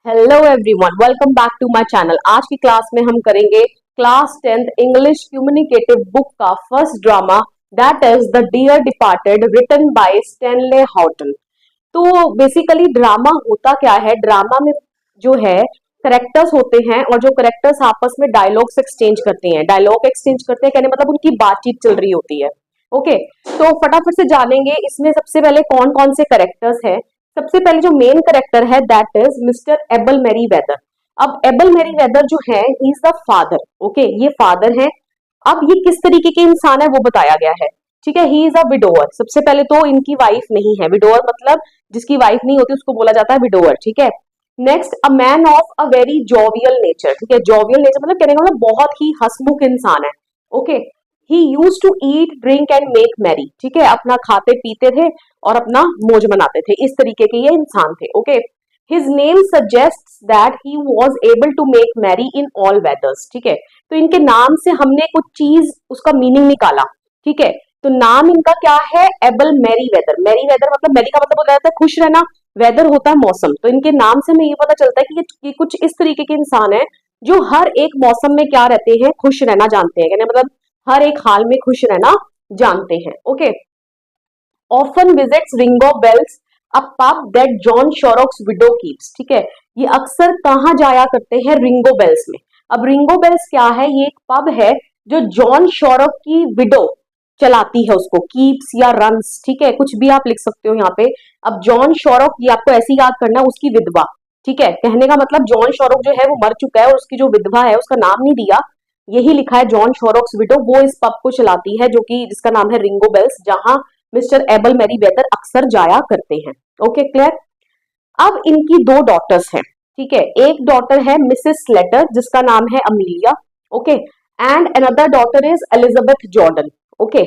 Hello everyone, welcome back to my channel. आज की class में हम करेंगे class 10th English communicative book का first drama, that is the dear departed, written by Stanley Houghton. तो basically drama होता क्या है? ड्रामा में जो है करेक्टर्स होते हैं और जो करेक्टर्स आपस में डायलॉग्स एक्सचेंज करते हैं। डायलॉग एक्सचेंज करते हैं कहने मतलब उनकी बातचीत चल रही होती है। ओके, तो फटाफट से जानेंगे इसमें सबसे पहले कौन कौन से करेक्टर्स हैं। सबसे पहले जो मेन करेक्टर है that is mister Abel Merryweather. अब एबल मैरी वेदर जो है he is the father. Okay, ये फादर है। अब ये किस तरीके के इंसान है वो बताया गया है। ठीक है, ही इज अ विडोअर। सबसे पहले तो इनकी वाइफ नहीं है। विडोअर मतलब जिसकी वाइफ नहीं होती उसको बोला जाता है विडोअर। ठीक है, next a man of a very jovial nature. ठीक है, जॉवियल नेचर मतलब कहने का मतलब बहुत ही हंसमुख इंसान है। Okay, he use to eat drink and make merry. ठीक है, अपना खाते पीते थे और अपना मौज मनाते थे, इस तरीके के ये इंसान थे। Okay, his name suggests that he was able to make merry in all weathers. ठीक है, तो इनके नाम से हमने कुछ चीज उसका मीनिंग निकाला। ठीक है, तो नाम इनका क्या है? Abel Merryweather. Merryweather मतलब मैरी का मतलब होता है खुश रहना, वेदर होता है मौसम। तो इनके नाम से हमें ये पता चलता है कि ये कुछ इस तरीके के इंसान है जो हर एक मौसम में क्या रहते हैं? खुश रहना जानते हैं। यानी मतलब हर एक हाल में खुश रहना जानते हैं। Okay, often visits Ringo Bells a pub that John Shorrocks widow keeps. ठीक है, ये अक्सर कहाँ जाया करते हैं? रिंगो बेल्स में। अब रिंगो बेल्स क्या है? ये एक पब है जो जॉन शॉरोक की विडो चलाती है, उसको कीप्स या रन्स। ठीक है, कुछ भी आप लिख सकते हो यहाँ पे। अब जॉन शॉरोक, ये आपको ऐसे याद करना, उसकी विधवा। ठीक है, कहने का मतलब जॉन शॉरोक जो है वो मर चुका है और उसकी जो विधवा है उसका नाम नहीं दिया, यही लिखा है जॉन शॉरोक्स विडो। वो इस पब को चलाती है जो कि जिसका नाम है रिंगो बेल्स, जहां मिस्टर एबल मैरी वेदर अक्सर जाया करते हैं। Okay, clear. अब इनकी दो डॉटर्स हैं। ठीक है, एक डॉटर है मिसेस स्लेटर जिसका नाम है Amelia. Okay, and another daughter is Elizabeth Jordan. Okay,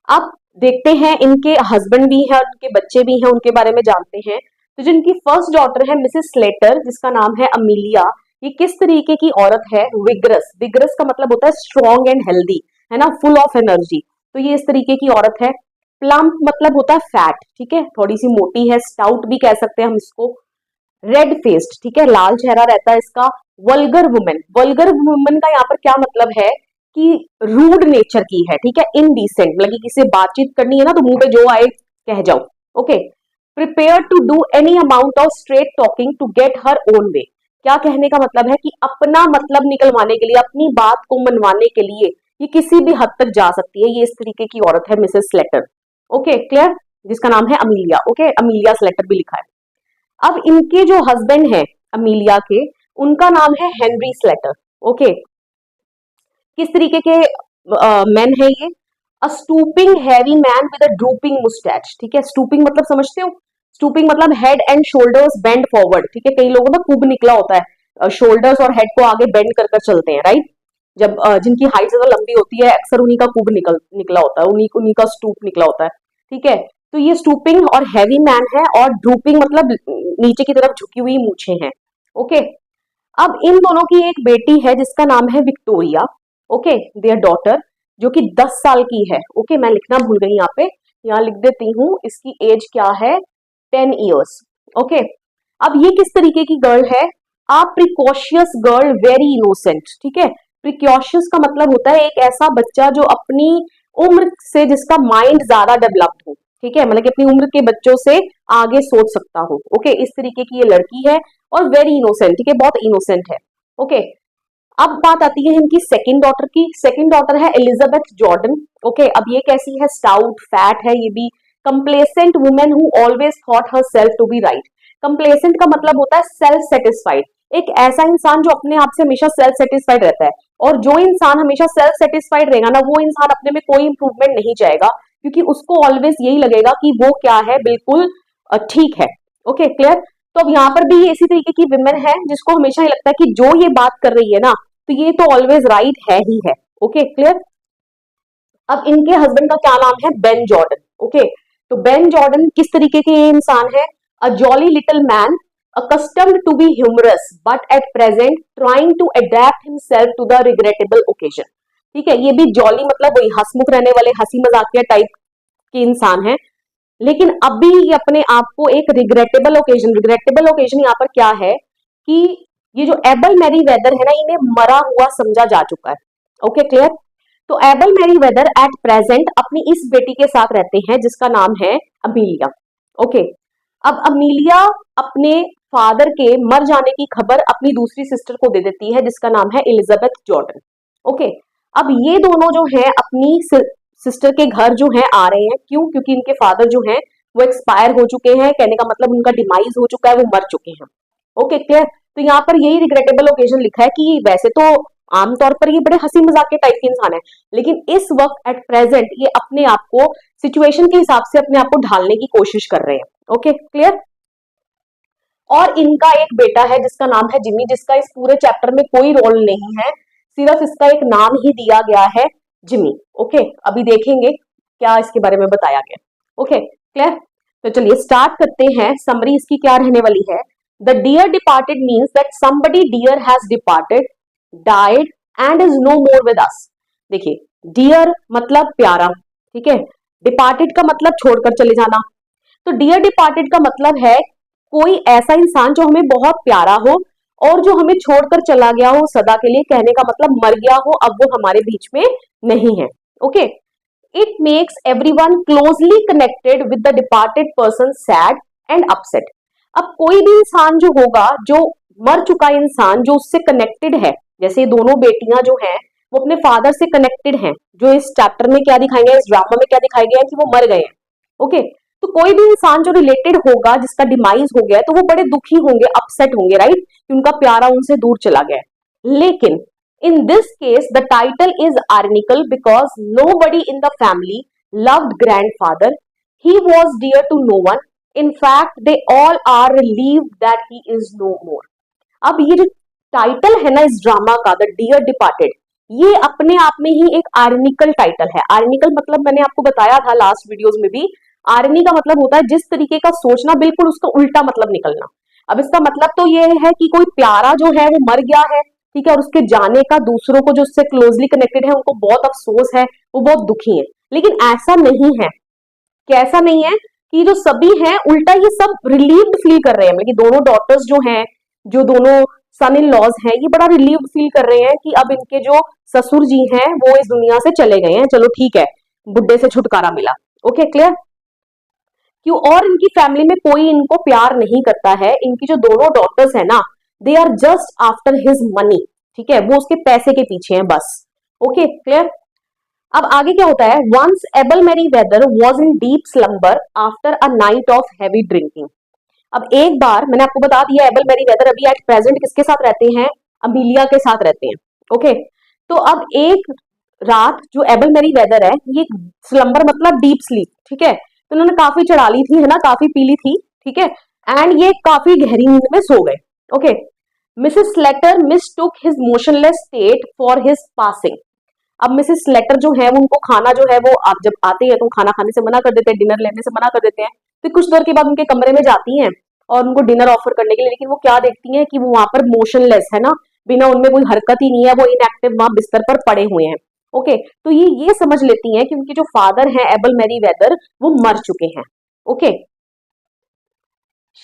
अब देखते हैं इनके हस्बैंड भी हैं और उनके बच्चे भी हैं, उनके बारे में जानते हैं। तो जो इनकी फर्स्ट डॉटर है मिसेस स्लेटर जिसका नाम है अमीलिया, ये किस तरीके की औरत है? विग्रस। विग्रस का मतलब होता है स्ट्रॉन्ग एंड हेल्दी, है ना, फुल ऑफ एनर्जी। तो ये इस तरीके की औरत है। प्लम्प मतलब होता है फैट। ठीक है, थोड़ी सी मोटी है। स्टाउट भी कह सकते हैं हम इसको। रेड फेस्ड, ठीक है, लाल चेहरा रहता है इसका। Vulgar women. वल्गर वुमेन का यहाँ पर क्या मतलब है कि रूड नेचर की है। ठीक है, इनडिसेंट मतलब कि किसी से बातचीत करनी है ना तो मुंह पे जो आए कह जाओ। Okay, prepare to do any amount of straight talking to get her own way. क्या कहने का मतलब है कि अपना मतलब निकलवाने के लिए, अपनी बात को मनवाने के लिए ये किसी भी हद तक जा सकती है। ये इस तरीके की औरत है मिसेस स्लेटर। ओके, क्लियर, जिसका नाम है अमीलिया। ओके, अमीलिया स्लेटर भी लिखा है। अब इनके जो हस्बैंड है अमीलिया के, उनका नाम है हेनरी स्लेटर। ओके, किस तरीके के मैन है ये? A stooping heavy man with a drooping moustache. ठीक है, स्टूपिंग मतलब समझते हो? स्टूपिंग मतलब head and shoulders bend forward. ठीक है, कई लोगों का कुब निकला होता है, शोल्डर्स और हेड को आगे बेंड कर कर चलते हैं, राइट। जब जिनकी हाइट ज्यादा लंबी होती है अक्सर उन्हीं का कुब निकला होता है, उन्हीं का स्टूप निकला होता है। ठीक है, तो ये स्टूपिंग और हैवी मैन है, और ड्रूपिंग मतलब नीचे की तरफ झुकी हुई मूछें हैं। ओके, अब इन दोनों की एक बेटी है जिसका नाम है विक्टोरिया। ओके, देयर डॉटर, जो कि 10 साल की है। ओके, मैं लिखना भूल गई यहाँ पे, यहाँ लिख देती हूँ। इसकी एज क्या है? 10 ईयर्स। ओके, अब ये किस तरीके की गर्ल है? आ प्रिकॉशियस गर्ल, वेरी इनोसेंट। ठीक है, प्रिकॉशियस का मतलब होता है एक ऐसा बच्चा जो अपनी उम्र से, जिसका माइंड ज्यादा डेवलप्ड हो। ठीक है, मतलब कि अपनी उम्र के बच्चों से आगे सोच सकता हो। ओके, इस तरीके की ये लड़की है और वेरी इनोसेंट। ठीक है, बहुत इनोसेंट है। ओके, अब बात आती है इनकी सेकंड डॉटर की। सेकंड डॉटर है एलिजाबेथ जॉर्डन। ओके, अब ये कैसी है? स्टाउट, फैट है ये भी। Complacent women who always thought herself to be right. Complacent का मतलब होता है सेल्फ सेटिस्फाइड। एक ऐसा इंसान जो अपने आप से हमेशा सेल्फ सेटिस्फाइड रहता है। और जो इंसान हमेशा सेल्फ सेटिस्फाइड रहेगा ना, वो इंसान अपने में कोई इंप्रूवमेंट नहीं चाहेगा, क्योंकि उसको ऑलवेज यही लगेगा कि वो क्या है, बिल्कुल ठीक है। Okay, clear. तो अब यहाँ पर भी ये इसी तरीके की विमेन है जिसको हमेशा ये लगता है कि जो ये बात कर रही है ना, तो ये तो ऑलवेज राइट है ही है। Okay, clear. अब इनके हस्बैंड का क्या नाम है? Ben Jordan. ओके, तो बेन जॉर्डन किस तरीके के ये इंसान है? अ jolly little man, accustomed to be humorous but at present trying to adapt himself to the regrettable occasion। ठीक है, ये भी जॉली मतलब वही हंसमुख रहने वाले, हंसी मजाकिया टाइप के इंसान है, लेकिन अभी ये अपने आप को एक रिग्रेटेबल ओकेजन यहाँ पर क्या है कि ये जो एबल मैरीवेदर है ना, इन्हें मरा हुआ समझा जा चुका है। Okay, clear. तो एबल मैरीवेदर एट प्रेजेंट अपनी इस बेटी के साथ रहते हैं जिसका नाम है अमीलिया। ओके, अब अमीलिया अपने फादर के मर जाने की खबर अपनी दूसरी सिस्टर को दे देती है जिसका नाम है एलिजाबेथ जॉर्डन। ओके, अब ये दोनों जो हैं अपनी सिस्टर के घर जो है आ रहे हैं, क्यों? क्योंकि इनके फादर जो हैं वो एक्सपायर हो चुके हैं, कहने का मतलब उनका डिमाइज हो चुका है, वो मर चुके हैं। Okay, clear. तो यहाँ पर यही रिग्रेटेबल ओकेजन लिखा है कि वैसे तो आमतौर पर ये बड़े हंसी मजाक के टाइप के इंसान है, लेकिन इस वक्त एट प्रेजेंट ये अपने आप को सिचुएशन के हिसाब से अपने आप को ढालने की कोशिश कर रहे हैं। Okay, clear. और इनका एक बेटा है जिसका नाम है जिमी, जिसका इस पूरे चैप्टर में कोई रोल नहीं है, सिर्फ इसका एक नाम ही दिया गया है, जिमी। ओके, अभी देखेंगे क्या इसके बारे में बताया गया। Okay, clear. तो चलिए स्टार्ट करते हैं। समरी इसकी क्या रहने वाली है? The dear departed means that somebody dear has departed, died and is no more with us. देखिए, डियर मतलब प्यारा, ठीक है। डिपार्टेड का मतलब छोड़कर चले जाना। तो डियर डिपार्टेड का मतलब है कोई ऐसा इंसान जो हमें बहुत प्यारा हो और जो हमें छोड़कर चला गया हो सदा के लिए, कहने का मतलब मर गया हो, अब वो हमारे बीच में नहीं है। Okay, it makes everyone closely connected with the departed person sad and upset. अब कोई भी इंसान जो होगा, जो मर चुका इंसान जो उससे कनेक्टेड है, जैसे दोनों बेटियां जो हैं वो अपने फादर से कनेक्टेड हैं, जो इस चैप्टर में क्या दिखाया गया, इस ड्रामा में क्या दिखाया गया है कि वो मर गए हैं। ओके, तो कोई भी इंसान जो रिलेटेड होगा, जिसका डिमाइज हो गया है, तो वो बड़े दुखी होंगे, अपसेट होंगे, राइट, कि उनका प्यारा उनसे दूर चला गया है। लेकिन in this case the title is ironical because nobody in the family loved grandfather. He was dear to no one. In fact they all are relieved that he is no more. अब ये जो title है ना इस drama का, the dear departed, ये अपने आप में ही एक आयरनिकल टाइटल है। आयरनिकल मतलब मैंने आपको बताया था लास्ट वीडियोस में भी, आयरनी का मतलब होता है जिस तरीके का सोचना, बिल्कुल उसका उल्टा मतलब निकलना। अब इसका मतलब तो ये है कि कोई प्यारा जो है वो मर गया है, ठीक है, और उसके जाने का दूसरों को जो उससे क्लोजली कनेक्टेड है उनको बहुत अफसोस है, वो बहुत दुखी है। लेकिन ऐसा नहीं है, कैसा नहीं है कि जो सभी हैं उल्टा ये सब रिलीव्ड फील कर रहे हैं, मतलब कि दोनों डॉटर्स जो हैं, जो दोनों सन इन लॉज हैं, ये बड़ा रिलीव्ड फील कर रहे हैं कि अब इनके जो ससुर जी हैं वो इस दुनिया से चले गए हैं, चलो ठीक है, बुड्ढे से छुटकारा मिला। Okay, clear. क्यों? और इनकी फैमिली में कोई इनको प्यार नहीं करता है। इनकी जो दोनों डॉटर्स है ना, they are just after his money, ठीक है, वो उसके पैसे के पीछे हैं बस। Okay, clear. अब आगे क्या होता है? Once Abel Merryweather was in deep slumber after a night of heavy drinking. अब एक बार मैंने आपको बता दिया, एबल मैरीवेदर अभी एट प्रेजेंट किसके साथ रहते हैं? अमीलिया के साथ रहते हैं। ओके, तो अब एक रात जो एबल मैरीवेदर है, ये स्लम्बर मतलब डीप स्लीप, ठीक है, तो उन्होंने काफी चढ़ा ली थी, है ना, काफी पी ली थी, ठीक है, एंड ये काफी गहरी नींद में सो गए। Okay, Mrs Slater मिसटुक his motionless state for his passing. अब मिसेस स्लेटर जो है वो उनको खाना जो है वो आप जब आते हैं तो खाना खाने से मना कर देते हैं, डिनर लेने से मना कर देते हैं। फिर कुछ देर के बाद उनके कमरे में जाती हैं और उनको डिनर ऑफर करने के लिए, लेकिन वो क्या देखती हैं कि वो वहां पर मोशनलेस है ना, बिना उनमें कोई हरकत ही नहीं है, वो इनएक्टिव वहां बिस्तर पर पड़े हुए हैं। ओके, तो ये समझ लेती हैं कि उनके जो फादर हैं एबल मैरीवेदर वो मर चुके हैं। Okay,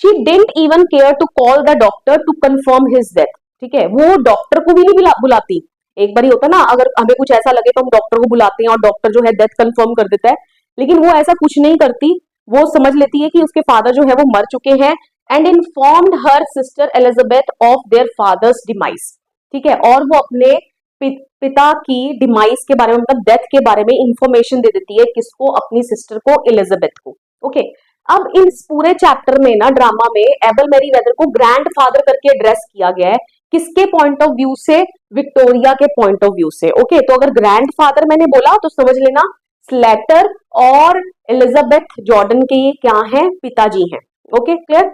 she didn't even care to call the doctor to confirm his death, ठीक है, वो डॉक्टर को भी नहीं बुलाती। एक बार ही होता ना, अगर हमें कुछ ऐसा लगे तो हम डॉक्टर को बुलाते हैं और डॉक्टर जो है डेथ कंफर्म कर देता है, लेकिन वो ऐसा कुछ नहीं करती। वो समझ लेती है कि उसके फादर जो है वो मर चुके हैं, and informed her sister Elizabeth of their father's demise, ठीक है, और वो अपने पिता की डिमाइस के बारे में, मतलब डेथ के बारे में इंफॉर्मेशन दे देती है, किसको? अपनी सिस्टर को, एलिजाबेथ को। ओके, अब इस पूरे चैप्टर में ना, ड्रामा में एबल मैरीवेदर को ग्रैंड फादर करके एड्रेस किया गया है, किसके पॉइंट ऑफ व्यू से? विक्टोरिया के पॉइंट ऑफ व्यू से। ओके, तो अगर ग्रैंड फादर मैंने बोला तो समझ लेना स्लेटर और एलिजाबेथ जॉर्डन के ये क्या हैं? पिताजी हैं। Okay, clear.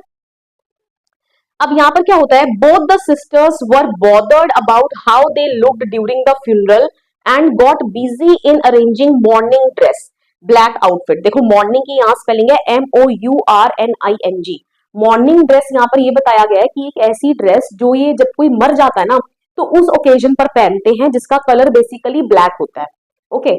अब यहाँ पर क्या होता है? Both the sisters were bothered about how they looked during the funeral and got busy in arranging morning dress, black outfit. देखो, मॉर्निंग की यहाँ स्पेलिंग है MOURNING। मॉर्निंग ड्रेस यहाँ पर ये बताया गया है कि एक ऐसी ड्रेस जो ये जब कोई मर जाता है ना तो उस ओकेजन पर पहनते हैं, जिसका कलर बेसिकली ब्लैक होता है। ओके,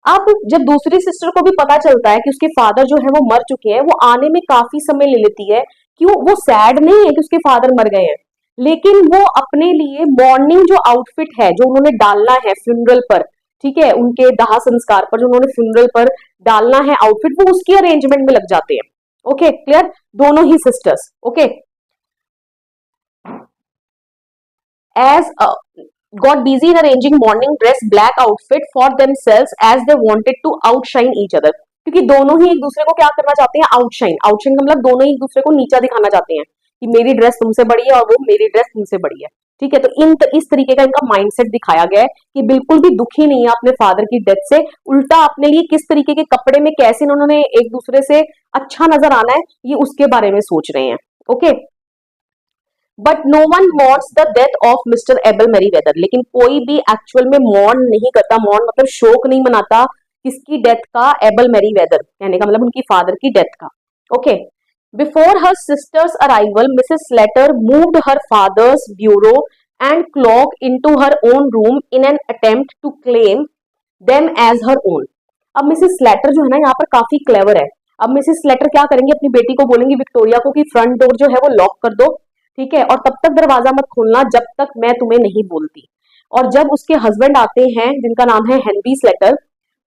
अब जब दूसरी सिस्टर को भी पता चलता है कि उसके फादर जो है वो मर चुके हैं, वो आने में काफी समय ले लेती है। क्यों? वो सैड नहीं है कि उसके फादर मर गए हैं, लेकिन वो अपने लिए मॉर्निंग जो आउटफिट है जो उन्होंने डालना है फ्यूनरल पर, ठीक है, उनके दाह संस्कार पर जो उन्होंने फ्यूनरल पर डालना है आउटफिट, वो उसकी अरेंजमेंट में लग जाते हैं। ओके क्लियर, दोनों ही sisters. Okay, as got busy in arranging morning dress black outfit for themselves as they wanted to outshine each other, क्योंकि दोनों ही एक दूसरे को क्या करना चाहते हैं, आउटशाइन। आउटशाइन का मतलब दोनों ही एक दूसरे को नीचा दिखाना चाहते हैं कि मेरी ड्रेस तुमसे बड़ी है और वो मेरी ड्रेस तुमसे बड़ी है, ठीक है। तो इस तरीके का इनका माइंडसेट दिखाया गया है कि बिल्कुल भी दुखी नहीं है अपने फादर की डेथ से, उल्टा अपने लिए किस तरीके के कपड़े में कैसे इन्होंने एक दूसरे से अच्छा नजर आना है ये उसके बारे में सोच रहे हैं। Okay, but no one mourns the death of Mr Abel Merryweather, लेकिन कोई भी एक्चुअल में मॉर्न नहीं करता, मॉर्न मतलब शोक नहीं मनाता किसकी डेथ का, एबल मेरीवेदर, कहने का मतलब उनकी फादर की डेथ का। Okay, before her sister's arrival Mrs Slater moved her father's bureau and clock into her own room in an attempt to claim them as her own. अब Mrs Slater जो है ना यहाँ पर काफी क्लेवर है। अब मिसेस स्लेटर क्या करेंगे, अपनी बेटी को बोलेंगी विक्टोरिया को कि फ्रंट डोर जो है वो लॉक कर दो, ठीक है, और तब तक दरवाजा मत खोलना जब तक मैं तुम्हें नहीं बोलती। और जब उसके हस्बैंड आते हैं जिनका नाम है हेनरी स्लेटर,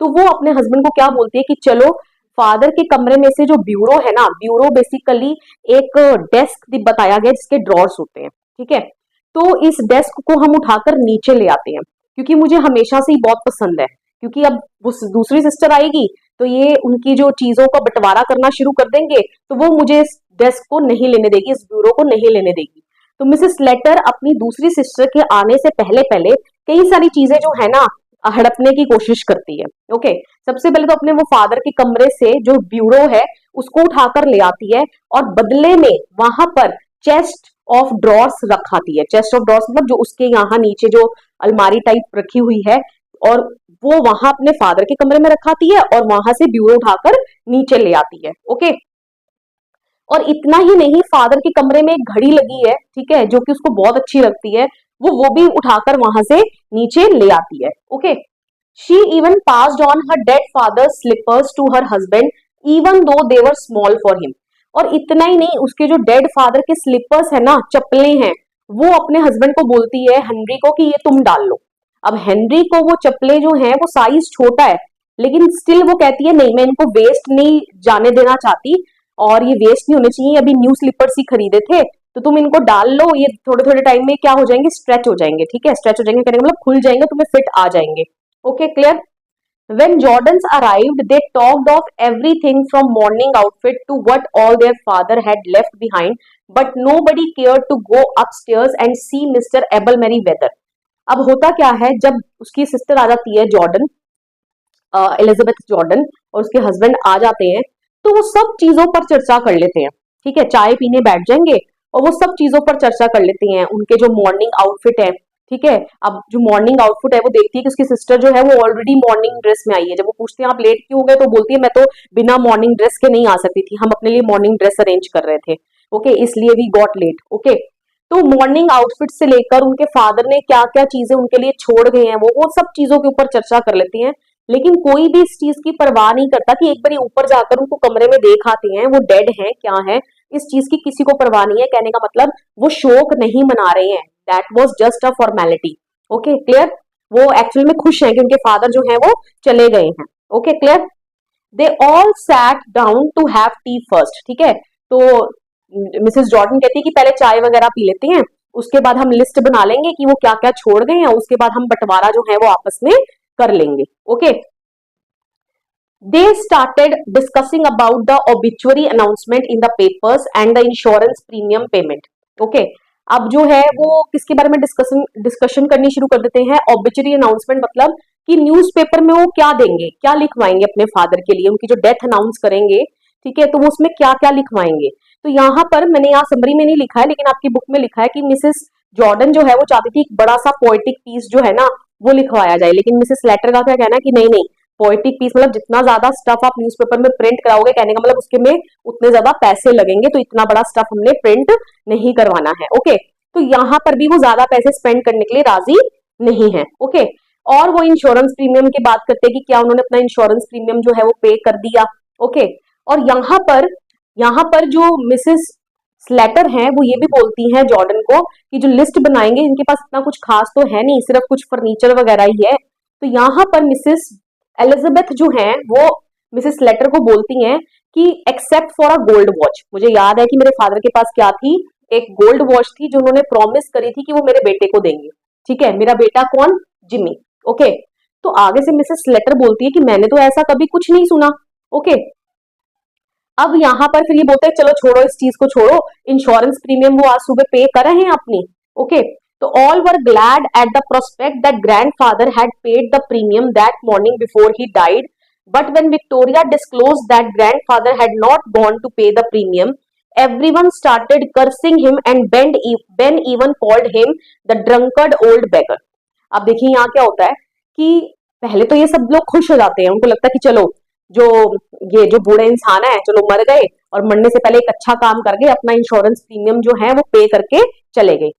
तो वो अपने हस्बैंड को क्या बोलती है कि चलो फादर के कमरे में से जो ब्यूरो है ना, ब्यूरो बेसिकली एक डेस्क बताया गया जिसके ड्रॉर्स होते हैं, ठीक है, तो इस डेस्क को हम उठाकर नीचे ले आते हैं, क्योंकि मुझे हमेशा से ही बहुत पसंद है, क्योंकि अब वो दूसरी सिस्टर आएगी तो ये उनकी जो चीजों का बंटवारा करना शुरू कर देंगे, तो वो मुझे इस डेस्क को नहीं लेने देगी, इस ब्यूरो को नहीं लेने देगी। तो मिसेस लेटर अपनी दूसरी सिस्टर के आने से पहले पहले कई सारी चीजें जो है ना हड़पने की कोशिश करती है। ओके, सबसे पहले तो अपने वो फादर के कमरे से जो ब्यूरो है उसको उठाकर ले आती है और बदले में वहां पर चेस्ट ऑफ ड्रॉर्स रखाती है। चेस्ट ऑफ ड्रॉर्स मतलब जो उसके यहाँ नीचे जो अलमारी टाइप रखी हुई है, और वो वहां अपने फादर के कमरे में रखाती है और वहां से ब्यूरो उठाकर नीचे ले आती है। ओके, और इतना ही नहीं, फादर के कमरे में एक घड़ी लगी है, ठीक है, जो कि उसको बहुत अच्छी लगती है, वो भी उठाकर वहां से नीचे ले आती है। Okay, she even passed on her dead father slippers to her husband even though they were small for him. और इतना ही नहीं, उसके जो डेड फादर के स्लीपर्स है ना, चप्पलें हैं, वो अपने हस्बैंड को बोलती है हेनरी को कि ये तुम डाल लो। अब हेनरी को वो चप्पलें जो हैं वो साइज छोटा है, लेकिन स्टिल वो कहती है नहीं, मैं इनको वेस्ट नहीं जाने देना चाहती, और ये वेस्ट नहीं होने चाहिए, अभी न्यू स्लीपर्स ही खरीदे थे, तो तुम इनको डाल लो, ये थोड़े थोड़े टाइम में क्या हो जाएंगे, स्ट्रेच हो जाएंगे, ठीक है, स्ट्रेच हो जाएंगे कहने का मतलब खुल जाएंगे, तुम्हें फिट आ जाएंगे। Okay clear. When Jordans arrived, they talked of everything from morning outfit to what all their father had left behind, but nobody cared to go upstairs and see Mr. Abel Merryweather. अब होता क्या है, जब उसकी sister आ जाती है Jordan, Elizabeth Jordan, और उसके हस्बैंड आ जाते हैं, तो वो सब चीजों पर चर्चा कर लेते हैं, ठीक है, चाय पीने बैठ जाएंगे और वो सब चीजों पर चर्चा कर लेते हैं, उनके जो मॉर्निंग आउटफिट है, ठीक है। अब जो मॉर्निंग आउटफिट है वो देखती है कि उसकी सिस्टर जो है वो ऑलरेडी मॉर्निंग ड्रेस में आई है। जब वो पूछते हैं आप लेट क्यों हो गए, तो बोलती है मैं तो बिना मॉर्निंग ड्रेस के नहीं आ सकती थी, हम अपने लिए मॉर्निंग ड्रेस अरेंज कर रहे थे, ओके, इसलिए वी गॉट लेट। ओके, तो मॉर्निंग आउटफिट से लेकर उनके फादर ने क्या क्या चीजें उनके लिए छोड़ गए हैं, वो सब चीजों के ऊपर चर्चा कर लेती हैं। लेकिन कोई भी इस चीज की परवाह नहीं करता कि एक बार ऊपर जाकर उनको कमरे में देख आते हैं वो डेड हैं क्या है, इस चीज की किसी को परवाह नहीं है। कहने का मतलब वो शोक नहीं मना रहे हैं, that was just a formality. Okay clear, वो एक्चुअल में खुश हैं कि उनके फादर जो हैं वो चले गए हैं। Okay clear. They all sat down to have tea first, ठीक है, तो मिसेस जॉर्डन कहती है कि पहले चाय वगैरह पी लेते हैं, उसके बाद हम लिस्ट बना लेंगे कि वो क्या क्या छोड़ गए हैं, उसके बाद हम बंटवारा जो है वो आपस में कर लेंगे। Okay, they started discussing about the obituary announcement in the papers and the insurance premium payment. Okay, अब जो है वो किसके बारे में डिस्कशन करनी शुरू कर देते हैं, ऑबिचुरी अनाउंसमेंट, मतलब कि न्यूज़पेपर में वो क्या देंगे, क्या लिखवाएंगे अपने फादर के लिए, उनकी जो डेथ अनाउंस करेंगे, ठीक है, तो वो उसमें क्या क्या लिखवाएंगे। तो यहाँ पर मैंने यहाँ समरी में नहीं लिखा है, लेकिन आपकी बुक में लिखा है कि मिसेस जॉर्डन जो है वो चाहती थी एक बड़ा सा पोएटिक पीस जो है ना वो लिखवाया जाए, लेकिन मिसेस लेटर का क्या कहना है कि नहीं नहीं, पोएटिक पीस मतलब जितना ज्यादा स्टफ आप न्यूज़पेपर में प्रिंट कराओगे, कहने का मतलब उसके में उतने ज्यादा पैसे लगेंगे, तो इतना बड़ा स्टफ हमने प्रिंट नहीं करवाना है। ओके, तो यहाँ पर भी वो ज्यादा पैसे स्पेंड करने के लिए राजी नहीं है। ओके, और वो इंश्योरेंस प्रीमियम की बात करते हैं कि क्या उन्होंने अपना इंश्योरेंस प्रीमियम जो है वो पे कर दिया। ओके, और यहाँ पर जो मिसेस स्लेटर हैं वो ये भी बोलती हैं जॉर्डन को कि जो लिस्ट बनाएंगे इनके पास इतना कुछ खास तो है नहीं, सिर्फ कुछ फर्नीचर वगैरह ही है। तो यहाँ पर मिसेस एलिजाबेथ जो हैं वो मिसेस स्लेटर को बोलती हैं कि except for a gold watch, मुझे याद है कि मेरे फादर के पास क्या थी, एक गोल्ड वॉच थी जो उन्होंने प्रॉमिस करी थी कि वो मेरे बेटे को देंगे। ठीक है, मेरा बेटा कौन? जिमी। ओके, तो आगे से मिसेस स्लेटर बोलती है कि मैंने तो ऐसा कभी कुछ नहीं सुना। ओके, अब यहाँ पर फिर ये बोलते हैं चलो छोड़ो इस चीज को, छोड़ो, इंश्योरेंस प्रीमियम वो आज सुबह पे कर रहे हैं अपनी। ओके, तो all were glad at the prospect that grandfather had paid the premium that morning before he died, but when Victoria disclosed that grandfather had not gone to pay the premium, everyone started cursing him and Ben even called him the drunkard old beggar. अब देखिए यहाँ क्या होता है कि पहले तो ये सब लोग खुश हो जाते हैं, उनको लगता है कि चलो जो ये जो बूढ़े इंसान है चलो मर गए और मरने से पहले एक अच्छा काम कर गए, अपना इंश्योरेंस प्रीमियम जो है वो पे करके चले गए।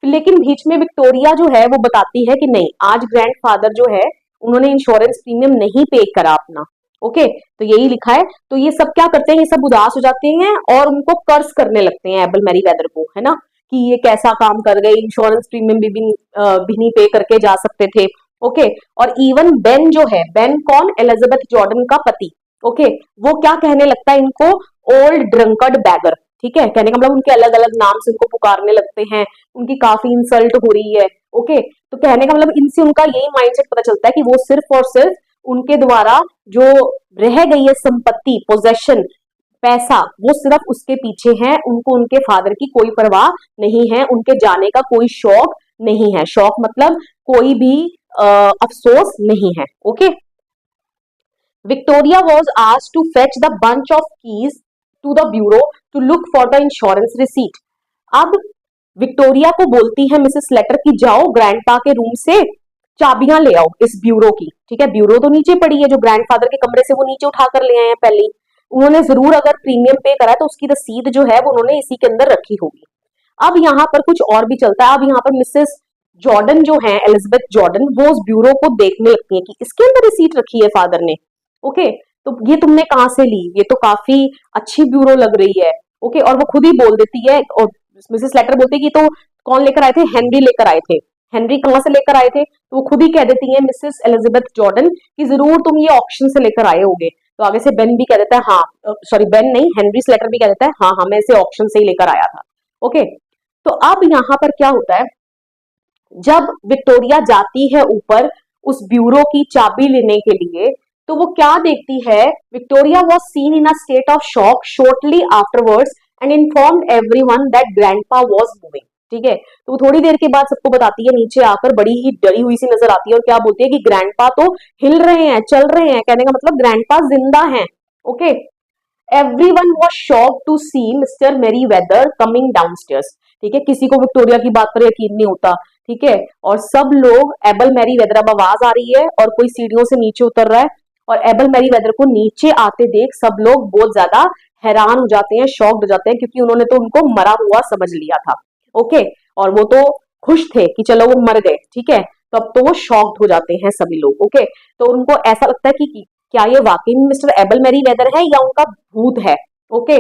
लेकिन बीच में विक्टोरिया जो है वो बताती है कि नहीं, आज ग्रैंडफादर जो है उन्होंने इंश्योरेंस प्रीमियम नहीं पे करा अपना। ओके, तो यही लिखा है। तो ये सब क्या करते हैं, ये सब उदास हो जाते हैं और उनको कर्ज करने लगते हैं एबल मैरीवेदर को, है ना, कि ये कैसा काम कर गए, इंश्योरेंस प्रीमियम भी नहीं पे करके जा सकते थे। ओके, और इवन बेन जो है, बेन कौन? एलिजाबेथ जॉर्डन का पति। ओके, वो क्या कहने लगता है इनको? Old drunkard beggar. ठीक है, कहने का मतलब उनके अलग अलग नाम से उनको पुकारने लगते हैं, उनकी काफी इंसल्ट हो रही है। ओके, तो कहने का मतलब इनसे उनका यही माइंडसेट पता चलता है कि वो सिर्फ और सिर्फ उनके द्वारा जो रह गई है संपत्ति, पोजेशन, पैसा, वो सिर्फ उसके पीछे है, उनको उनके फादर की कोई परवाह नहीं है, उनके जाने का कोई शौक नहीं है। शौक मतलब कोई भी अफसोस नहीं है। Okay, Victoria was asked to fetch the bunch of keys to the bureau to look for the insurance receipt. अब विक्टोरिया को बोलती है मिसेस लेटर की जाओ ग्रैंडपा के रूम से चाबियां ले आओ इस ब्यूरो की। ठीक है, ब्यूरो तो नीचे पड़ी है, जो ग्रैंडफादर के कमरे से वो नीचे उठा कर ले आए हैं पहले ही। उन्होंने जरूर अगर प्रीमियम पे करा है तो उसकी रसीद जो है वो उन्होंने इसी के अंदर रखी होगी। अब यहाँ पर कुछ और भी चलता है। अब यहाँ पर मिसेस जॉर्डन जो है, एलिजाबेथ जॉर्डन, वो उस ब्यूरो को देखने लगती है कि इसके अंदर रिसीट रखी है फादर ने। ओके, तो ये तुमने कहाँ से ली, ये तो काफी अच्छी ब्यूरो लग रही है। ओके, और वो खुद ही बोल देती है, और मिसेस लेटर बोलती है कि तो कौन लेकर आए थे? हेनरी लेकर आए थे। हेनरी कहाँ से लेकर आए थे? तो वो खुद ही कह देती है मिसेस एलिजाबेथ जॉर्डन कि जरूर तुम ये ऑक्शन से लेकर आए होगे। तो आगे से बेन भी कह देता है हाँ, सॉरी बेन नहीं, हेनरी स्लेटर भी कह देता है हाँ हाँ मैं इसे ऑक्शन से ही लेकर आया था। ओके, तो अब यहाँ पर क्या होता है, जब विक्टोरिया जाती है ऊपर उस ब्यूरो की चाबी लेने के लिए, तो वो क्या देखती है? Victoria was seen in a state of shock shortly afterwards and informed everyone that grandpa was moving. ठीक है, तो वो थोड़ी देर के बाद सबको बताती है, नीचे आकर बड़ी ही डरी हुई सी नजर आती है और क्या बोलती है कि ग्रैंडपा तो हिल रहे हैं, चल रहे हैं, कहने का मतलब ग्रैंडपा जिंदा हैं। Okay, everyone was shocked to see mister Merryweather coming downstairs. ठीक है, किसी को विक्टोरिया की बात पर यकीन नहीं होता। ठीक है, और सब लोग एबल मैरीवेदर, अब आवाज आ रही है और कोई सीढ़ियों से नीचे उतर रहा है, और एबल मैरीवेदर को नीचे आते देख सब लोग बहुत ज्यादा हैरान हो जाते हैं, शॉक्ड हो जाते हैं, क्योंकि उन्होंने तो उनको मरा हुआ समझ लिया था। ओके, और वो तो खुश थे कि चलो वो मर गए। ठीक है, तो अब तो वो शॉक्ड हो जाते हैं सभी लोग। ओके, तो उनको ऐसा लगता है कि क्या ये वाकई में मिस्टर एबल मैरीवेदर है या उनका भूत है। Okay,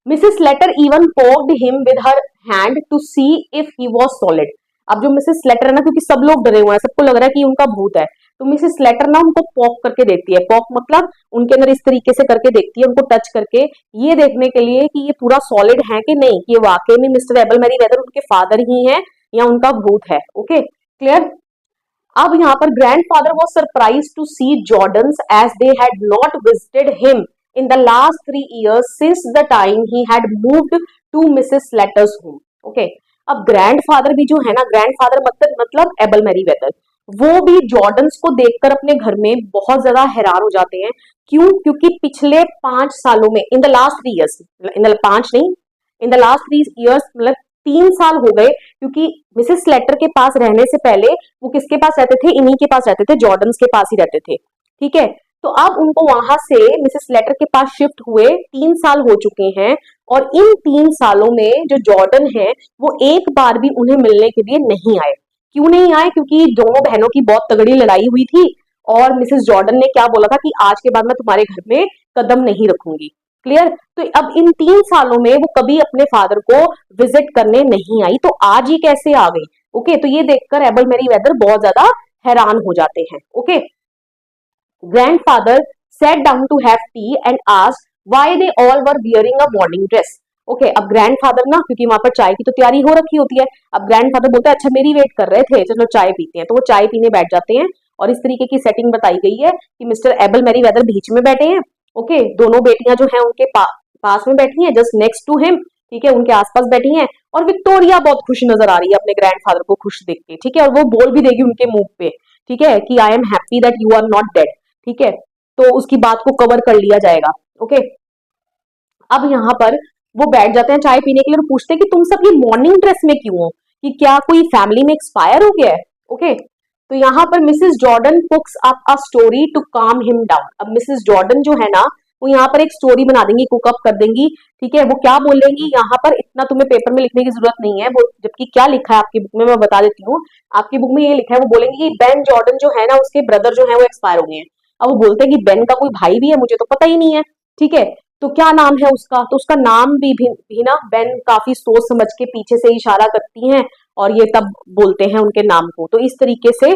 Mrs Slater even poked him with her hand to see if he was solid. अब जो मिसेस लेटर है ना, क्योंकि सब लोग डरे हुए हैं, सबको लग रहा है कि उनका भूत है, तो मिसेस लेटर ना उनको पॉक करके देखती है। पॉक मतलब उनके अंदर इस तरीके से करके देखती है, उनको टच करके, ये देखने के लिए कि ये पूरा सॉलिड है कि नहीं, कि ये वाकई में मिस्टर एबल मैरीवेदर उनके फादर ही हैं या उनका भूत है। Okay, clear. अब यहाँ पर grandfather was surprised to see Jordans as they had not visited him in the last 3 years since the time he had moved to Mrs. Letter's home. Okay, अब ग्रैंडफादर भी जो है ना, ग्रैंडफादर मतलब able Merryweather, वो भी Jordans को देखकर अपने घर में बहुत ज्यादा हैरान हो जाते हैं। क्यों? क्योंकि पिछले 5 सालों में, in the last 3 years, in the 5 नहीं, इन द लास्ट 3 इयर्स मतलब 3 साल हो गए, क्योंकि मिसेस लेटर के पास रहने से पहले वो किसके पास रहते थे? इन्हीं के पास रहते थे, जॉर्डन्स के पास ही रहते थे। ठीक है, तो अब उनको वहां से मिसेस लेटर के पास शिफ्ट हुए 3 साल हो चुके हैं, और इन 3 सालों में जो जॉर्डन है वो एक बार भी उन्हें मिलने के लिए नहीं आए। क्यों नहीं आए? क्योंकि दोनों बहनों की बहुत तगड़ी लड़ाई हुई थी, और मिसेस जॉर्डन ने क्या बोला था कि आज के बाद मैं तुम्हारे घर में कदम नहीं रखूंगी। क्लियर। तो अब इन 3 सालों में वो कभी अपने फादर को विजिट करने नहीं आई, तो आज ये कैसे आ गई। ओके, तो ये देखकर एबल मेरीवेदर बहुत ज्यादा हैरान हो जाते हैं। Okay, grandfather sat down to have tea and asked why they all were wearing a morning dress. Okay, अब ग्रैंडफादर ना, क्योंकि वहां पर चाय की तो तैयारी हो रखी होती है, अब ग्रैंडफादर बोलते हैं अच्छा मेरी वेट कर रहे थे, चलो चाय पीते हैं। तो वो चाय पीने बैठ जाते हैं और इस तरीके की सेटिंग बताई गई है कि मिस्टर एबल मेरीवेदर बीच में बैठे हैं। ओके, दोनों बेटियां जो हैं उनके पास में बैठी हैं, जस्ट नेक्स्ट टू हिम, ठीक है, उनके आसपास बैठी हैं। और विक्टोरिया बहुत खुश नजर आ रही है अपने ग्रैंडफादर को खुश देख के, ठीक है, और वो बोल भी देगी उनके मुंह पे, ठीक है, कि I am happy that you are not dead, ठीक है, तो उसकी बात को कवर कर लिया जाएगा। ओके, अब यहाँ पर वो बैठ जाते हैं चाय पीने के लिए और पूछते हैं कि तुम सब ये मॉर्निंग ड्रेस में क्यों हो, कि क्या कोई फैमिली में एक्सपायर हो गया है। ओके, तो यहाँ पर Mrs Jordan cooks up a story to calm him down. अब मिसेस जॉर्डन जो है ना, वो यहाँ पर एक स्टोरी बना देंगी, कुक अप कर देंगी, ठीक है। वो क्या बोलेंगी यहाँ पर, इतना तुम्हें पेपर में लिखने की जरूरत नहीं है, वो जबकि क्या लिखा है आपकी बुक में मैं बता देती हूँ। आपकी बुक में ये लिखा है, वो बोलेंगी कि बेन जॉर्डन जो है ना, उसके ब्रदर जो है वो एक्सपायर हो गए हैं। अब वो बोलते हैं कि बेन का कोई भाई भी है, मुझे तो पता ही नहीं है, ठीक है, तो क्या नाम है उसका, तो उसका नाम भी ना बेन काफी सोच समझ के पीछे से इशारा करती हैं और ये तब बोलते हैं उनके नाम को। तो इस तरीके से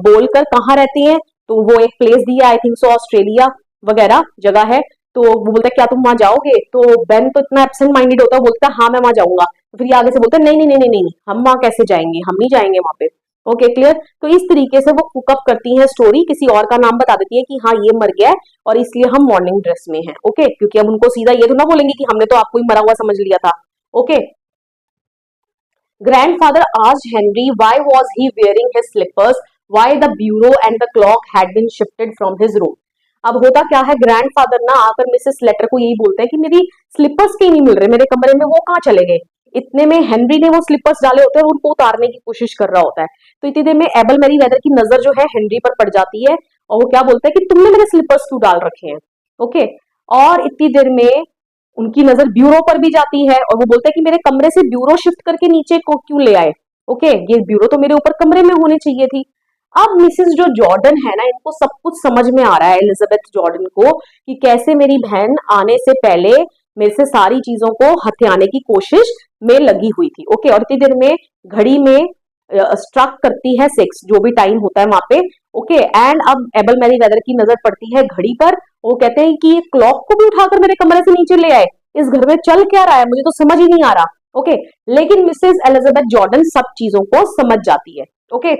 बोलकर कहाँ रहते हैं, तो वो एक प्लेस दिया, आई थिंक सो ऑस्ट्रेलिया वगैरह जगह है। तो वो बोलता है क्या तुम वहां जाओगे, तो बेन तो इतना एब्सेंट माइंडेड होता है, बोलता है हाँ मैं वहां जाऊंगा। तो फिर ये आगे से बोलता है नहीं नहीं नहीं नहीं नहीं, हम वहां कैसे जाएंगे, हम नहीं जाएंगे वहां पे। Okay, clear. तो इस तरीके से वो कुकअप करती हैं स्टोरी, किसी और का नाम बता देती है कि हाँ ये मर गया है और इसलिए हम मॉर्निंग ड्रेस में हैं। ओके, क्योंकि अब उनको सीधा ये तो ना बोलेंगे कि हमने तो आपको ही मरा हुआ समझ लिया था। Okay, grandfather asked Henry why was he wearing his slippers, why the bureau and the clock had been shifted from his room. अब होता क्या है, ग्रैंडफादर ना आकर मिसेस लेटर को यही बोलते हैं कि मेरी स्लिपर्स क्यों नहीं मिल रहे मेरे कमरे में, वो कहाँ चले गए। इतने में हेनरी ने वो स्लिपर्स डाले होते हैं और उनको उतारने की कोशिश कर रहा होता है। तो इतनी देर में एबल मेरीवेदर की नजर जो है हेनरी पर पड़ जाती है और वो क्या बोलता है कि तुमने मेरे स्लिपर्स क्यों डाल रखे हैं। ओके, और इतनी देर में उनकी नजर ब्यूरो पर भी जाती है और वो बोलते हैं कि मेरे कमरे से ब्यूरो शिफ्ट करके नीचे को क्यों ले आए। ओके, ये ब्यूरो तो मेरे ऊपर कमरे में होनी चाहिए थी। अब मिसेस जो जॉर्डन है ना, इनको सब कुछ समझ में आ रहा है एलिजाबेथ जॉर्डन को कि कैसे मेरी बहन आने से पहले मेरे से सारी चीजों को हथियाने की कोशिश में लगी हुई थी। ओके, और इतनी देर में घड़ी में स्ट्रक करती है 6, जो भी टाइम होता है वहां पे। ओके, एंड अब एबल मेरीवेदर की नजर पड़ती है घड़ी पर, वो कहते हैं कि ये क्लॉक को भी उठाकर मेरे कमरे से नीचे ले आए, इस घर में चल क्या रहा है, मुझे तो समझ ही नहीं आ रहा। ओके, लेकिन मिसेस एलिजाबेथ जॉर्डन सब चीजों को समझ जाती है। Okay,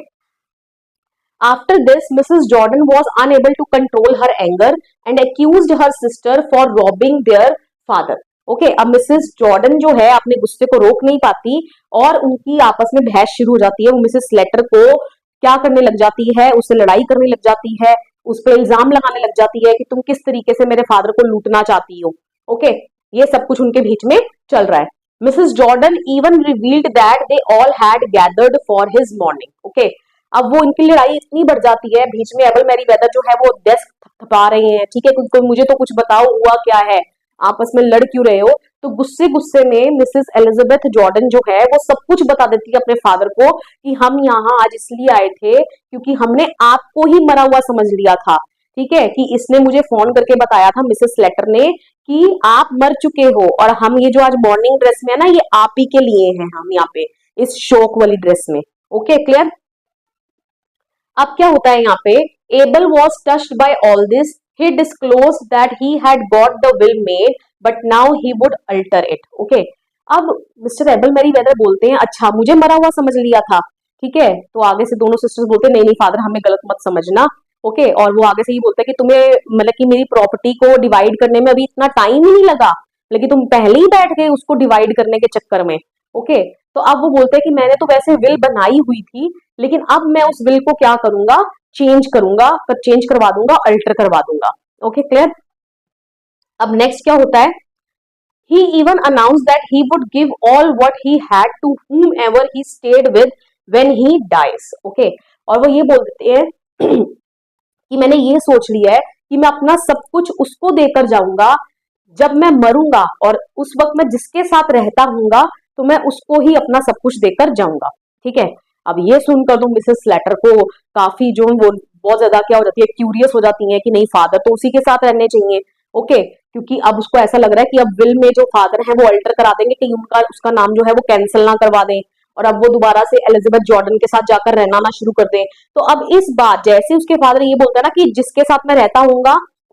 after this Mrs. Jordan was unable to control her anger and accused her sister for robbing their father. Okay, अब मिसेस जॉर्डन जो है अपने गुस्से को रोक नहीं पाती और उनकी आपस में बहस शुरू हो जाती है। वो मिसेस लेटर को क्या करने लग जाती है, उससे लड़ाई करने लग जाती है, उस पर इल्जाम लगाने लग जाती है कि तुम किस तरीके से मेरे फादर को लूटना चाहती हो। ओके, ये सब कुछ उनके बीच में चल रहा है। Mrs Jordan even revealed that they all had gathered for his morning. Okay, अब वो इनकी लड़ाई इतनी बढ़ जाती है, बीच में एबल मेरीवेदर जो है वो डेस्क थपथपा रहे हैं, ठीक है, कोई मुझे तो कुछ बताओ हुआ क्या है, आपस में लड़ क्यों रहे हो। तो गुस्से गुस्से में मिसेस एलिजाबेथ जॉर्डन जो है वो सब कुछ बता देती है अपने फादर को कि हम यहाँ आज इसलिए आए थे क्योंकि हमने आपको ही मरा हुआ समझ लिया था, ठीक है, कि इसने मुझे फोन करके बताया था मिसेस लेटर ने कि आप मर चुके हो और हम ये जो आज मॉर्निंग ड्रेस में है ना, ये आप ही के लिए हैं, हम यहाँ पे इस शोक वाली ड्रेस में। Okay, clear. अब क्या होता है यहाँ पे, able was touched bye all this, he disclosed that he had got the will made but now he would alter it. Okay, अब मिस्टर एबल मेरीवेदर बोलते हैं अच्छा मुझे मरा हुआ समझ लिया था, ठीक है, तो आगे से दोनों सिस्टर्स बोलते हैं नहीं नहीं फादर हमें गलत मत समझना। ओके, और वो आगे से ये बोलते हैं कि तुम्हें मतलब कि मेरी प्रॉपर्टी को डिवाइड करने में अभी इतना टाइम ही नहीं लगा, लेकिन तुम पहले ही बैठ गए उसको डिवाइड करने के चक्कर में। ओके, तो अब वो बोलते हैं कि मैंने तो वैसे विल बनाई हुई थी, लेकिन अब मैं उस विल को क्या करूंगा, चेंज करूंगा, चेंज करवा दूंगा, अल्टर करवा दूंगा। Okay, clear. अब नेक्स्ट क्या होता है, he even announced that he would give all what he had to whomever he stayed with when he dies. Okay, और वो ये बोल देते हैं कि मैंने ये सोच लिया है कि मैं अपना सब कुछ उसको देकर जाऊंगा जब मैं मरूंगा, और उस वक्त मैं जिसके साथ रहता हूंगा तो मैं उसको ही अपना सब कुछ देकर जाऊंगा। ठीक है, अब ये सुनकर तो मिसेस लेटर को काफी जो वो बहुत ज्यादा क्या हो जाती है, क्यूरियस हो जाती है कि नहीं फादर तो उसी के साथ रहने चाहिए। ओके, क्योंकि अब उसको ऐसा लग रहा है कि अब विल में जो फादर है वो अल्टर करा देंगे, कहीं उनका उसका नाम जो है वो कैंसिल ना करवा दें और अब वो दोबारा से एलिजाबेथ जॉर्डन के साथ जाकर रहना ना शुरू कर दें। तो अब इस बात जैसे उसके फादर ये बोलता है ना कि जिसके साथ मैं रहता हूँ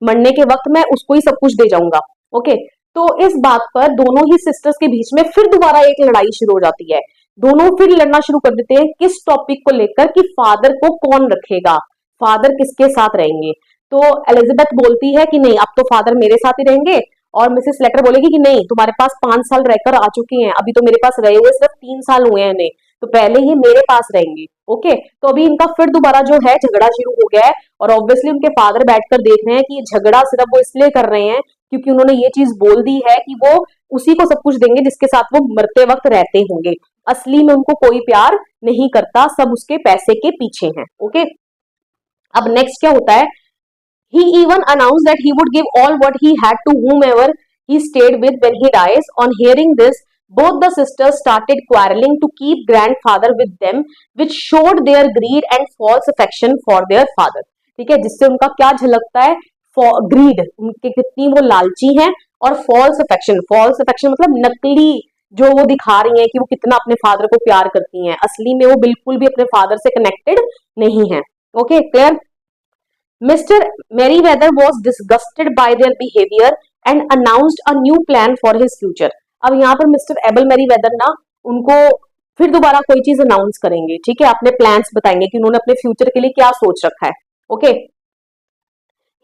मरने के वक्त मैं उसको ही सब कुछ दे जाऊंगा, ओके। तो इस बात पर दोनों ही सिस्टर्स के बीच में फिर दोबारा एक लड़ाई शुरू हो जाती है। दोनों फिर लड़ना शुरू कर देते हैं किस टॉपिक को लेकर कि फादर को कौन रखेगा, फादर किसके साथ रहेंगे। तो एलिजाबेथ बोलती है कि नहीं अब तो फादर मेरे साथ ही रहेंगे, और मिसेस लेटर बोलेगी कि नहीं तुम्हारे पास 5 साल रहकर आ चुकी हैं, अभी तो मेरे पास रहे हुए सिर्फ 3 साल हुए हैं इन्हें, तो पहले ही मेरे पास रहेंगे, ओके। तो अभी इनका फिर दोबारा जो है झगड़ा शुरू हो गया है, और ऑब्वियसली उनके फादर बैठकर देख रहे हैं कि ये झगड़ा सिर्फ वो इसलिए कर रहे हैं क्योंकि उन्होंने ये चीज बोल दी है कि वो उसी को सब कुछ देंगे जिसके साथ वो मरते वक्त रहते होंगे। असली में उनको कोई प्यार नहीं करता, सब उसके पैसे के पीछे हैं, ओके। अब नेक्स्ट क्या होता है, he even announced that he would give all what he had to whomever he stayed with when he dies. On hearing this, both the sisters started quarreling to keep grandfather with them, which showed their greed and false affection for their father. ठीक है, जिससे उनका क्या झलकता है, grid, उनके कितनी वो लालची हैं, और फॉल्स अफेक्शन, फॉल्स अफेक्शन मतलब नकली जो वो दिखा रही हैं कि वो कितना अपने फादर को प्यार करती हैं, असली में वो बिल्कुल भी अपने फादर से कनेक्टेड नहीं है, okay clear. Mr. Merryweather was disgusted by their behavior and announced a new plan for his future. अब यहाँ पर मिस्टर एबल मैरीवेदर ना उनको फिर दोबारा कोई चीज अनाउंस करेंगे, ठीक है, अपने प्लान्स बताएंगे कि उन्होंने अपने फ्यूचर के लिए क्या सोच रखा है, okay.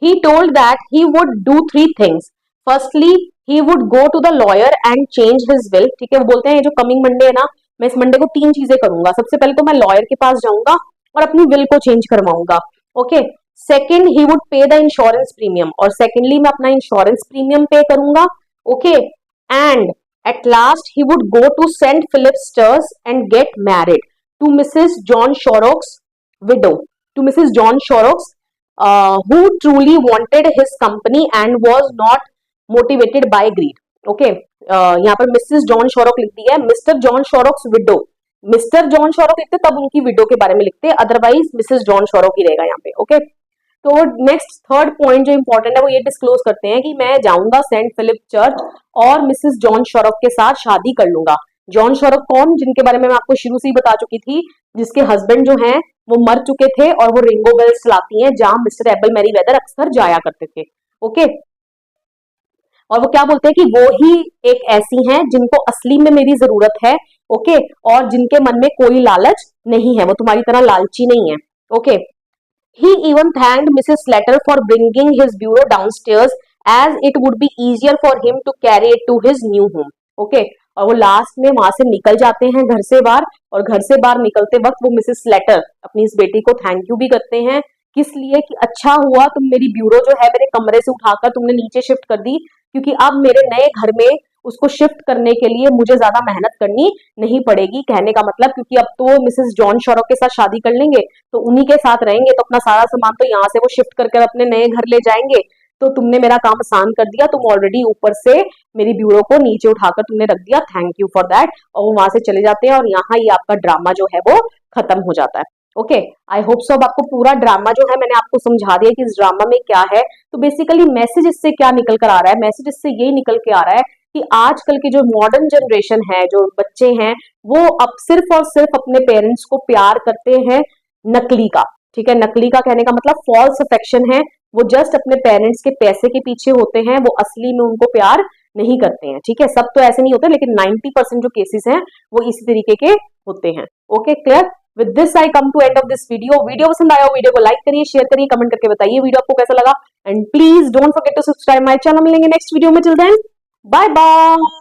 He told that he would do 3 things. Firstly, he would go to the lawyer and change his will. ठीक है, वो बोलते हैं ये जो कमिंग मंडे है ना, मैं इस मंडे को 3 चीजें करूंगा। सबसे पहले तो मैं लॉयर के पास जाऊंगा और अपनी विल को चेंज करवाऊंगा, okay. Second, he would pay the insurance premium, और सेकेंडली मैं अपना इंश्योरेंस प्रीमियम पे करूंगा, okay. And at last he would go to Saint Philip स्टर्स and get married to Mrs John Shorrocks widow, to Mrs John Shorrocks who truly wanted his company and was not motivated by greed, okay। यहाँ पर Mrs John Shorrock लिखती है, Mr John Shorrocks widow, Mr John Shorrock लिखते तब उनकी widow के बारे में लिखते, अदरवाइज मिसेस जॉन शॉरोक ही रहेगा यहाँ पे, ओके। तो नेक्स्ट थर्ड पॉइंट जो इंपॉर्टेंट है वो ये डिस्क्लोज करते हैं कि मैं जाऊंगा सेंट फिलिप चर्च और मिसेस जॉन शॉरोक के साथ शादी कर लूंगा। जॉन शॉरोक कौन, जिनके बारे में मैं आपको शुरू से ही बता चुकी थी, जिसके हस्बैंड जो हैं वो मर चुके थे और वो रिंगो बेल्स चलाती हैं जहां मिस्टर एबल मैरीवेदर अक्सर जाया करते थे, ओके। और वो क्या बोलते हैं कि वो ही एक ऐसी हैं जिनको असली में मेरी जरूरत है, ओके, और जिनके मन में कोई लालच नहीं है, वो तुम्हारी तरह लालची नहीं है, okay. He even thanked Mrs. Slater for bringing his bureau downstairs as it would be easier for him to carry it to his new home, okay। और वो लास्ट में वहां से निकल जाते हैं घर से बाहर, और घर से बाहर निकलते वक्त वो मिसेस स्लेटर अपनी इस बेटी को थैंक यू भी करते हैं, किस लिए कि अच्छा हुआ तुम मेरी ब्यूरो जो है मेरे कमरे से उठाकर तुमने नीचे शिफ्ट कर दी, क्योंकि अब मेरे नए घर में उसको शिफ्ट करने के लिए मुझे ज्यादा मेहनत करनी नहीं पड़ेगी। कहने का मतलब क्योंकि अब तो मिसेस जॉन शॉरोक के साथ शादी कर लेंगे तो उन्हीं के साथ रहेंगे, तो अपना सारा सामान तो यहाँ से वो शिफ्ट करके अपने नए घर ले जाएंगे, तो तुमने मेरा काम आसान कर दिया, तुम ऑलरेडी ऊपर से मेरी ब्यूरो को नीचे उठाकर तुमने रख दिया, थैंक यू फॉर दैट। और वो वहां से चले जाते हैं और यहाँ ये आपका ड्रामा जो है वो खत्म हो जाता है, ओके। आई होप सो अब आपको पूरा ड्रामा जो है मैंने आपको समझा दिया कि इस ड्रामा में क्या है। तो बेसिकली मैसेज इससे क्या निकल कर आ रहा है, मैसेज इससे यही निकल के आ रहा है कि आजकल की जो मॉडर्न जनरेशन है, जो बच्चे हैं, वो अब सिर्फ और सिर्फ अपने पेरेंट्स को प्यार करते हैं नकली का, ठीक है। नकली का कहने का मतलब फॉल्स अफेक्शन है, वो जस्ट अपने पेरेंट्स के पैसे के पीछे होते हैं, वो असली में उनको प्यार नहीं करते हैं, ठीक है। सब तो ऐसे नहीं होते, लेकिन 90% जो केसेस हैं वो इसी तरीके के होते हैं, okay clear. With this I come to end of this video. Video पसंद आया हो वीडियो को लाइक करिए, शेयर करिए, कमेंट करके बताइए वीडियो आपको कैसा लगा, and please don't forget to subscribe my channel. मिलेंगे नेक्स्ट वीडियो में, टिल देन बाय बाय।